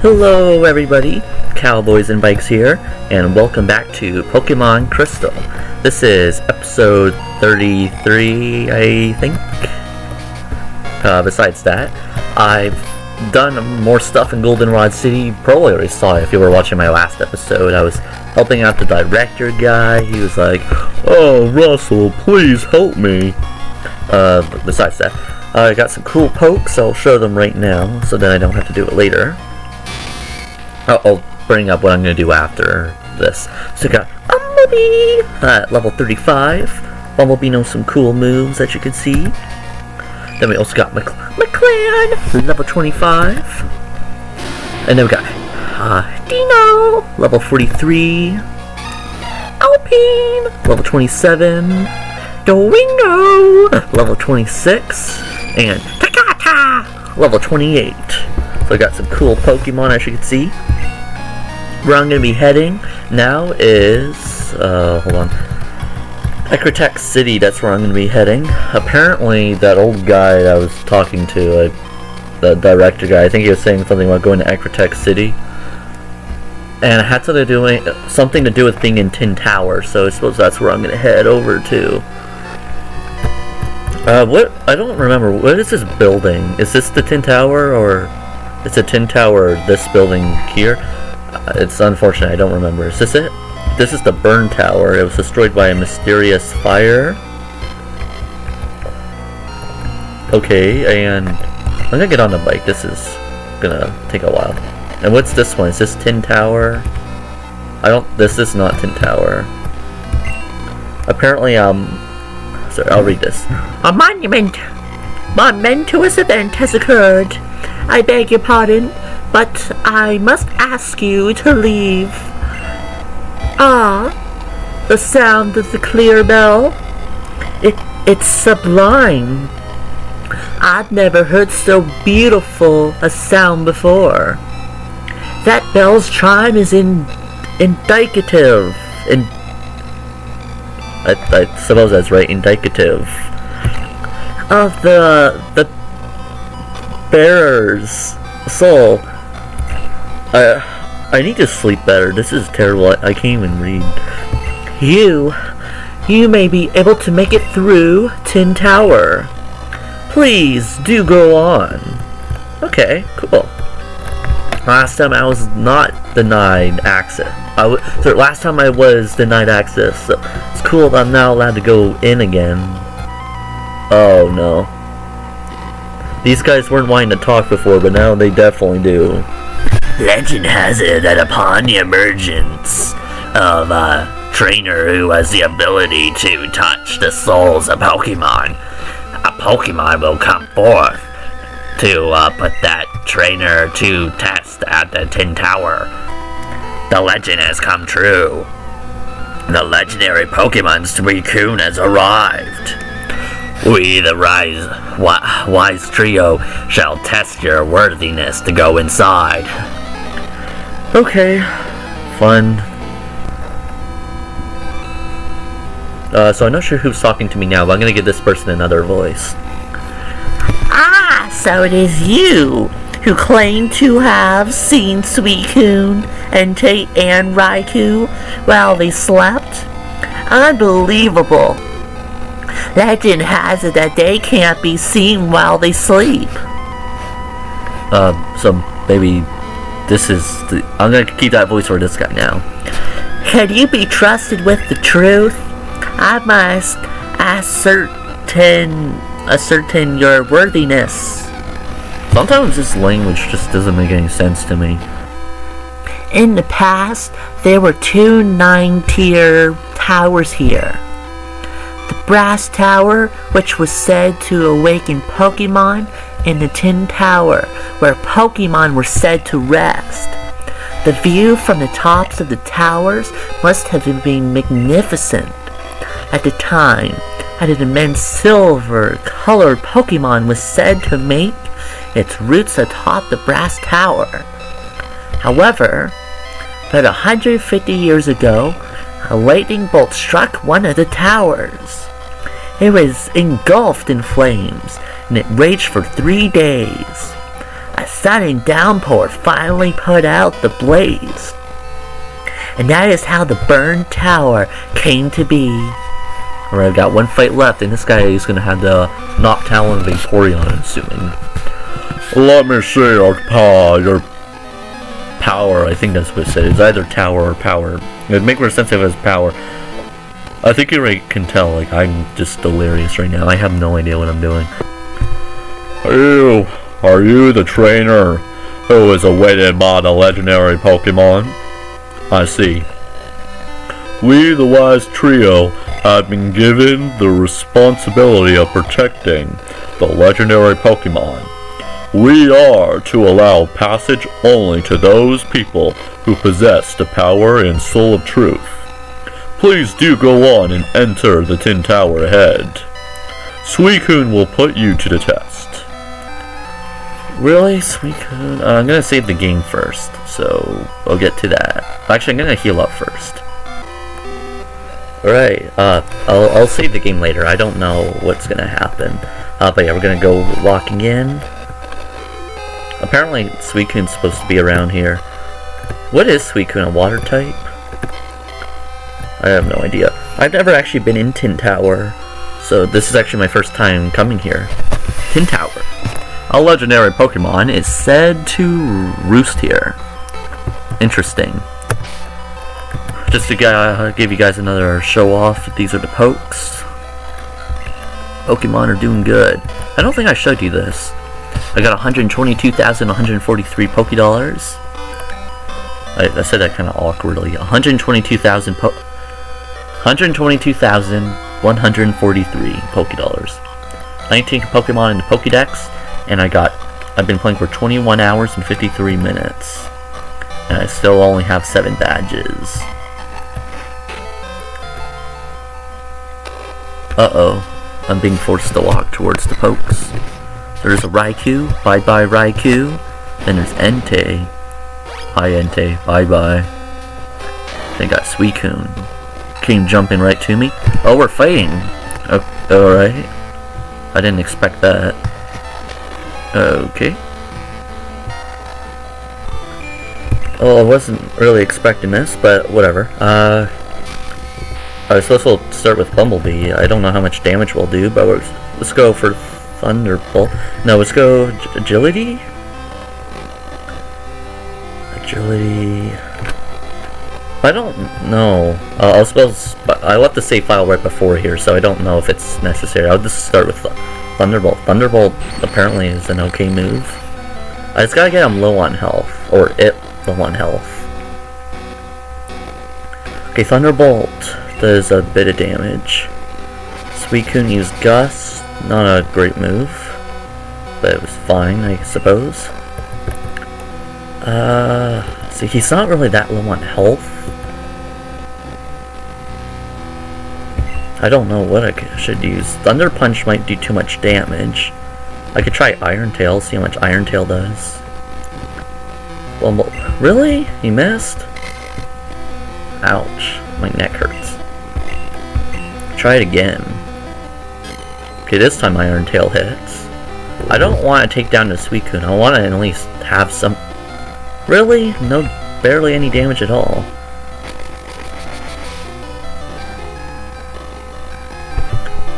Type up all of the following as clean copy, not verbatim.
Hello everybody, Cowboys and Bikes here, and welcome back to Pokemon Crystal. This is episode 33, I think. Besides that, I've done more stuff in Goldenrod City. Probably already saw it if you were watching my last episode. I was helping out the director guy. He was like, "Oh, Russell, please help me." But besides that, I got some cool pokes. I'll show them right now, so then I don't have to do it later. I'll bring up what I'm going to do after this. So we got Bumblebee at level 35. Bumblebee knows some cool moves that you can see. Then we also got McClan, level 25. And then we got Dino, level 43. Alpine, level 27. Doingo, level 26. And Takata, level 28. So I got some cool Pokemon, as you can see. Where I'm going to be heading now is, hold on, Ecruteak City. That's where I'm going to be heading. Apparently, that old guy I was talking to, the director guy, I think he was saying something about going to Ecruteak City. And it had something to do with being in Tin Tower, so I suppose that's where I'm going to head over to. I don't remember, what is this building? Is this the Tin Tower, or it's a Tin Tower, this building here? It's unfortunate, I don't remember. Is this it? This is the Burn Tower. It was destroyed by a mysterious fire. Okay, and I'm gonna get on the bike. This is gonna take a while. And what's this one? Is this Tin Tower? This is not Tin Tower. Apparently, sorry, I'll read this. A momentous event has occurred. I beg your pardon, but I must ask you to leave. The sound of the clear bell. It's sublime. I've never heard so beautiful a sound before. That bell's chime is indicative. I suppose that's right, indicative of the bearer's soul. I need to sleep better. This is terrible. I can't even read. You may be able to make it through Tin Tower. Please do go on. Okay, cool. Last time I was not denied access. Last time I was denied access. So it's cool that I'm now allowed to go in again. Oh no. These guys weren't wanting to talk before, but now they definitely do. Legend has it that upon the emergence of a trainer who has the ability to touch the souls of Pokemon, a Pokemon will come forth to put that trainer to test at the Tin Tower. The legend has come true. The legendary Pokemon Suicune has arrived. We, the wise trio, shall test your worthiness to go inside. Okay, fun. So I'm not sure who's talking to me now, but I'm gonna give this person another voice. So it is you who claim to have seen Suicune and Raikou while they slept? Unbelievable. Legend has it that they can't be seen while they sleep. So maybe I'm gonna keep that voice for this guy now. Can you be trusted with the truth? I must ascertain your worthiness. Sometimes this language just doesn't make any sense to me. In the past, there were 2 9-tier towers here. The Brass Tower, which was said to awaken Pokemon, and the Tin Tower, where Pokemon were said to rest. The view from the tops of the towers must have been magnificent. At the time, an immense silver-colored Pokemon was said to make its roots atop the Brass Tower. However, about 150 years ago, a lightning bolt struck one of the towers. It was engulfed in flames, and it raged for 3 days. A sudden downpour finally put out the blaze. And that is how the burned tower came to be. Alright, I've got one fight left, and this guy is going to have the Noctowl and Vaporeon, I'm assuming. Let me see your power. I think that's what it said. It's either tower or power. It'd make more sense if it was power. I think you can tell, like, I'm just delirious right now. I have no idea what I'm doing. Are you the trainer who is awaited by the legendary Pokemon? I see. We, the wise trio, have been given the responsibility of protecting the legendary Pokemon. We are to allow passage only to those people who possess the power and soul of truth. Please do go on and enter the Tin Tower ahead. Suicune will put you to the test. Really, Suicune? I'm gonna save the game first, so I'll get to that. Actually, I'm gonna heal up first. Alright, I'll save the game later. I don't know what's gonna happen. But yeah, we're gonna go locking in. Apparently, Suicune's supposed to be around here. What is Suicune, a water type? I have no idea. I've never actually been in Tin Tower, so this is actually my first time coming here. Tin Tower. A legendary Pokemon is said to roost here. Interesting. Just to give you guys another show off, these are the pokes. Pokemon are doing good. I don't think I showed you this. I got 122,143 Pokédollars. I said that kind of awkwardly. 122,143 Pokédollars. 19 Pokemon in the Pokédex, and I've been playing for 21 hours and 53 minutes. And I still only have 7 badges. Uh-oh. I'm being forced to walk towards the pokes. There's a Raikou. Bye-bye, Raikou. Then there's Entei. Hi, Entei. Bye-bye. They got Suicune. Came jumping right to me. Oh, we're fighting. Alright. I didn't expect that. Okay. Well, I wasn't really expecting this, but whatever. I was supposed to start with Bumblebee. I don't know how much damage we'll do, but let's go for Thunderbolt. No, let's go Agility? Agility... I don't know. I left the save file right before here, so I don't know if it's necessary. I'll just start with Thunderbolt. Thunderbolt apparently is an okay move. I just gotta get him low on health. Or it low on health. Okay, Thunderbolt does a bit of damage. Suicune used Gust. Not a great move. But it was fine, I suppose. See, he's not really that low on health. I don't know what I should use. Thunder Punch might do too much damage. I could try Iron Tail, see how much Iron Tail does. Well, really? He missed? Ouch. My neck hurts. Try it again. Okay, this time Iron Tail hits. I don't want to take down the Suicune. I want to at least have some... Really? No, barely any damage at all.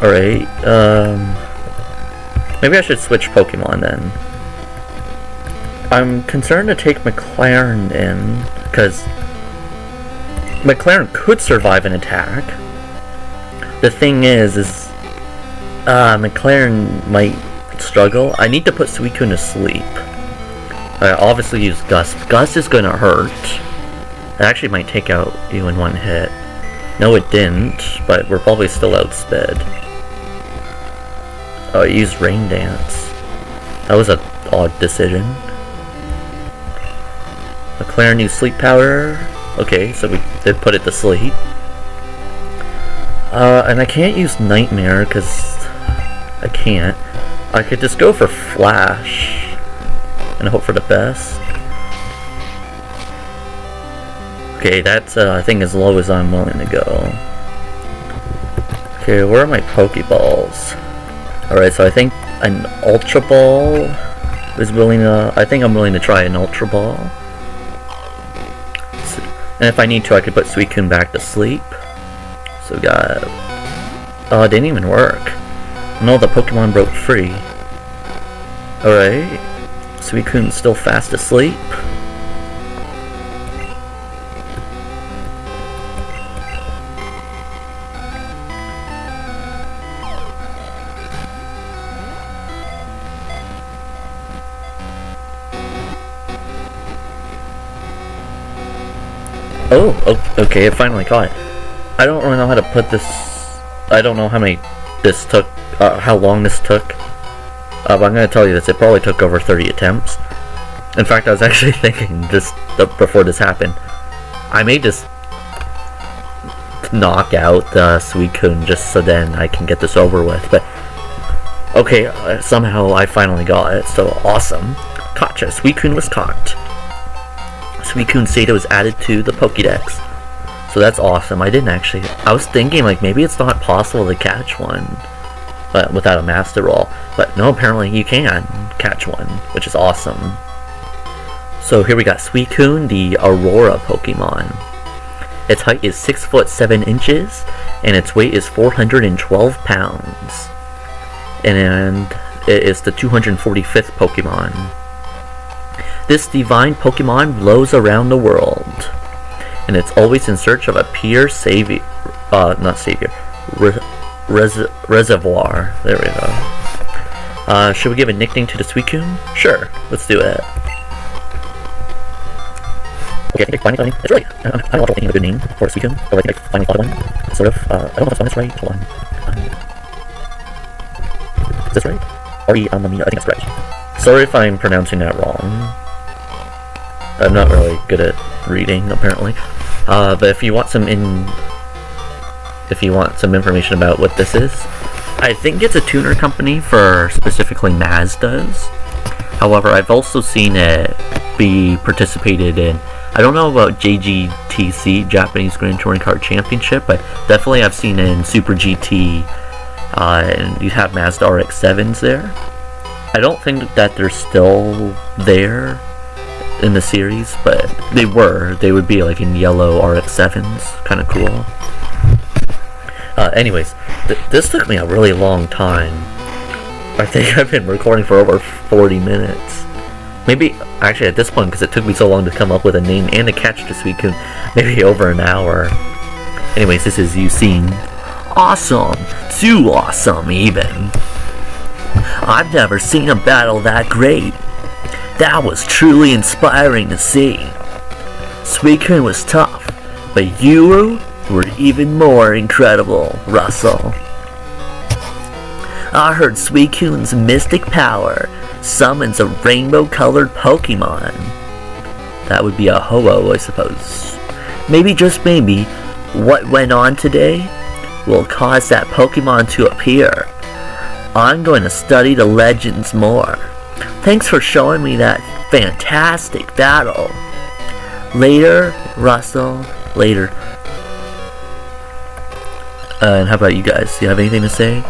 Alright, maybe I should switch Pokemon then. I'm concerned to take McLaren in, because McLaren could survive an attack. The thing is McLaren might struggle. I need to put Suicune to sleep. I obviously use Gust. Gust is gonna hurt. It actually might take out you in one hit. No, it didn't, but we're probably still outsped. Oh, I used Rain Dance. That was an odd decision. McLaren used Sleep Powder. Okay, so we did put it to sleep. And I can't use Nightmare, because I can't. I could just go for Flash and hope for the best. Okay, that's, I think, as low as I'm willing to go. Okay, where are my Pokeballs? Alright, so I think an Ultra Ball I think I'm willing to try an Ultra Ball. And if I need to, I could put Suicune back to sleep. So we got... Oh, it didn't even work. No, the Pokemon broke free. Alright. Suicune's still fast asleep. Oh, okay, it finally caught it. I don't really know how to put this... I don't know how many this took, how long this took. But I'm gonna tell you this, it probably took over 30 attempts. In fact, I was actually thinking just before this happened, I may just knock out the Suicune just so then I can get this over with. But okay, somehow I finally got it, so awesome. Gotcha, Suicune was caught. Suicune's data was added to the Pokédex. So that's awesome. I was thinking like maybe it's not possible to catch one without a Master Roll. But no, apparently you can catch one, which is awesome. So here we got Suicune, the Aurora Pokemon. Its height is 6 foot 7 inches, and its weight is 412 pounds. And it is the 245th Pokemon. This divine Pokemon blows around the world, and it's always in search of a pure reservoir. There we go. Should we give a nickname to the Suicune? Sure, let's do it. Okay, I think I finally thought it's really, I don't know if I'm thinking of a good name for a Suicune, but I think I finally thought of one. Sort of, I don't know if I'm spelling this right, hold on. Is this right? I think that's right. Sorry if I'm pronouncing that wrong. I'm not really good at reading, apparently. But if you want some information about what this is, I think it's a tuner company for specifically Mazdas. However, I've also seen it be participated in. I don't know about JGTC, Japanese Grand Touring Car Championship, but definitely I've seen it in Super GT, and you have Mazda RX-7s there. I don't think that they're still there in the series, but they would be like in yellow RX-7s, kind of cool. Anyways, this took me a really long time. I think I've been recording for over 40 minutes. Maybe, actually at this point, because it took me so long to come up with a name and to catch the Suicune, maybe over an hour. Anyways, this is Suicune. Awesome! Too awesome, even. I've never seen a battle that great. That was truly inspiring to see. Suicune was tough, but you were even more incredible, Russell. I heard Suicune's mystic power summons a rainbow-colored Pokemon. That would be a Ho-Oh, I suppose. Maybe, just maybe, what went on today will cause that Pokemon to appear. I'm going to study the legends more. Thanks for showing me that fantastic battle. Later, Russell. Later. And how about you guys? Do you have anything to say?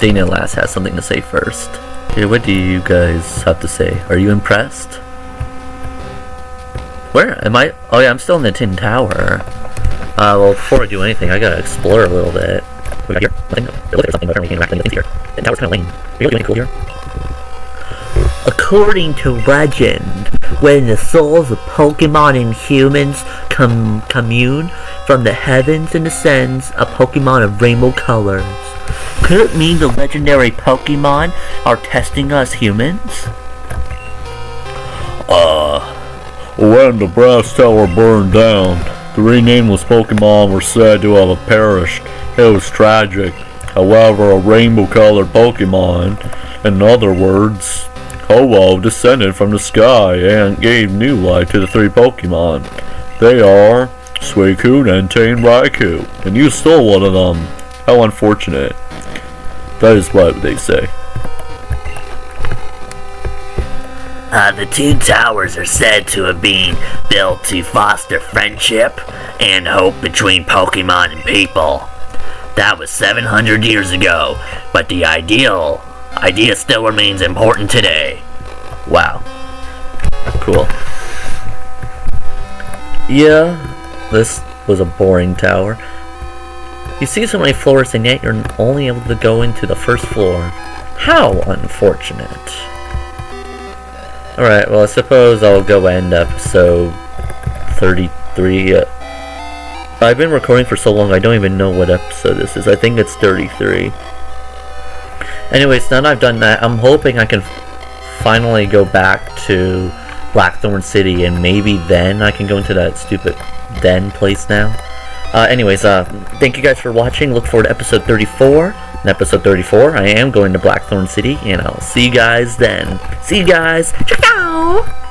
Dana Lass has something to say first. Okay, what do you guys have to say? Are you impressed? Where am I? Oh yeah, I'm still in the Tin Tower. Well, before I do anything, I gotta explore a little bit. What we got here? Nothing. It looked like there's something, but apparently we can't interact with things here. The tower's kinda lame. Are you doing anything cool here? According to legend, when the souls of Pokemon and humans commune from the heavens and descends a Pokemon of rainbow colors. Could it mean the legendary Pokemon are testing us humans? When the brass tower burned down, the renameless Pokemon were said to have perished. It was tragic. However, a rainbow-colored Pokemon, in other words, Ho-Oh, descended from the sky and gave new life to the three Pokemon. They are Suicune and Tane Raikou, and you stole one of them. How unfortunate. That is what they say. The two towers are said to have been built to foster friendship and hope between Pokemon and people. That was 700 years ago, but the idea still remains important today. Wow. Cool. Yeah, this was a boring tower. You see so many floors and yet you're only able to go into the first floor. How unfortunate. Alright, well I suppose I'll go end episode 33. I've been recording for so long I don't even know what episode this is. I think it's 33. Anyways, now that I've done that, I'm hoping I can finally go back to Blackthorn City and maybe then I can go into that stupid den place now. Anyways, thank you guys for watching. Look forward to episode 34. In episode 34, I am going to Blackthorn City, and I'll see you guys then. See you guys. Ciao!